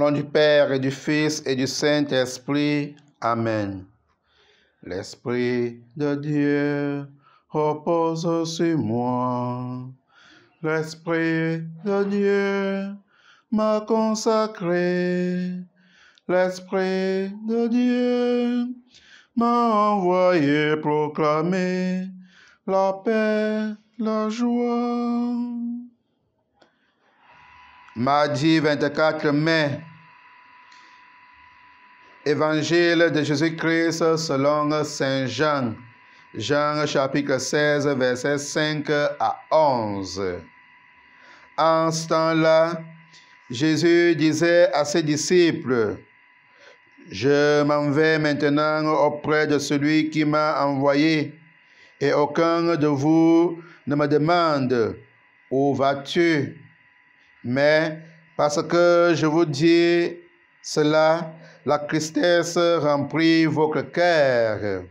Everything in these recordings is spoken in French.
nom du Père et du Fils et du Saint-Esprit. Amen. L'Esprit de Dieu repose sur moi. L'Esprit de Dieu m'a consacré. L'Esprit de Dieu m'a envoyé proclamer la paix, la joie. Mardi 24 mai, Évangile de Jésus-Christ selon Saint Jean. Jean chapitre 16, versets 5 à 11. En ce temps-là, Jésus disait à ses disciples, « Je m'en vais maintenant auprès de celui qui m'a envoyé, et aucun de vous ne me demande, où vas-tu? Mais parce que je vous dis cela, la tristesse remplit votre cœur.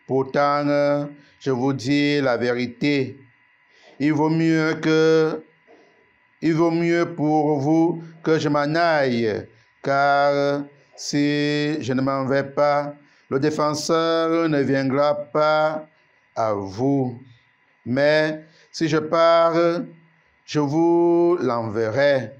Pourtant, je vous dis la vérité. Il vaut mieux pour vous que je m'en aille, car si je ne m'en vais pas, le défenseur ne viendra pas à vous. Mais si je pars, je vous l'enverrai.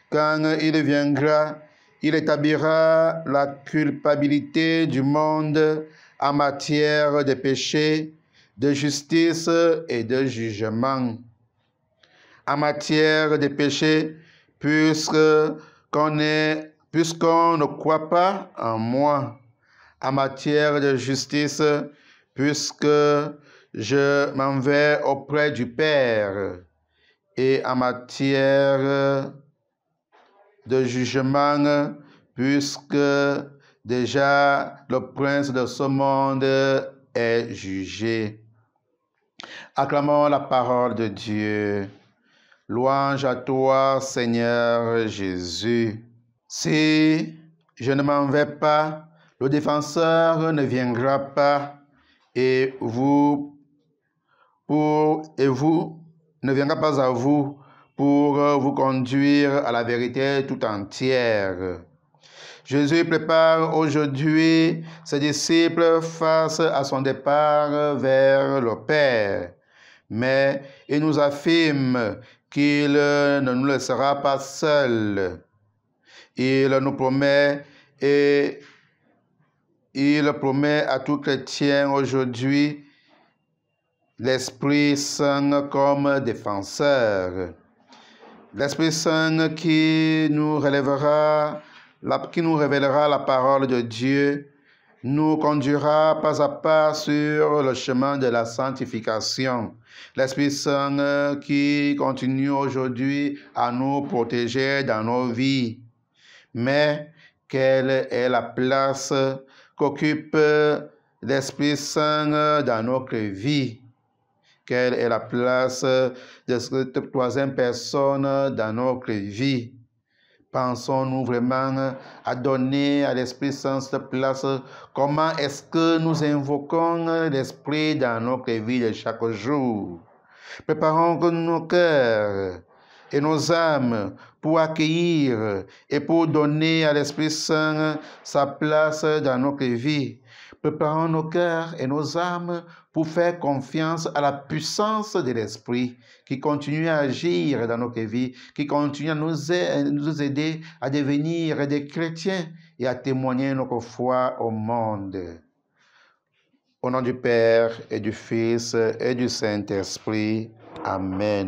Quand il viendra, il établira la culpabilité du monde en matière de péché, de justice et de jugement. En matière de péché, puisqu'on ne croit pas en moi. En matière de justice, puisque je m'en vais auprès du Père. Et en matière de jugement, puisque déjà le prince de ce monde est jugé. Acclamons la parole de Dieu. Louange à toi, Seigneur Jésus. Si je ne m'en vais pas, le défenseur ne viendra pas, et vous ne viendra pas à vous pour vous conduire à la vérité tout entière. Jésus prépare aujourd'hui ses disciples face à son départ vers le Père, mais il nous affirme qu'il ne nous laissera pas seuls. Il nous promet et il promet à tout chrétien aujourd'hui l'Esprit Saint comme défenseur. L'Esprit Saint qui nous révélera la parole de Dieu, nous conduira pas à pas sur le chemin de la sanctification. L'Esprit Saint qui continue aujourd'hui à nous protéger dans nos vies. Mais quelle est la place qu'occupe l'Esprit Saint dans notre vie? Quelle est la place de cette troisième personne dans notre vie? Pensons-nous vraiment à donner à l'Esprit Saint cette place? Comment est-ce que nous invoquons l'Esprit dans notre vie de chaque jour? Préparons nos cœurs et nos âmes pour accueillir et pour donner à l'Esprit Saint sa place dans notre vie. Préparons nos cœurs et nos âmes pour faire confiance à la puissance de l'Esprit qui continue à agir dans notre vie, qui continue à nous aider à devenir des chrétiens et à témoigner notre foi au monde. Au nom du Père et du Fils et du Saint-Esprit. Amen.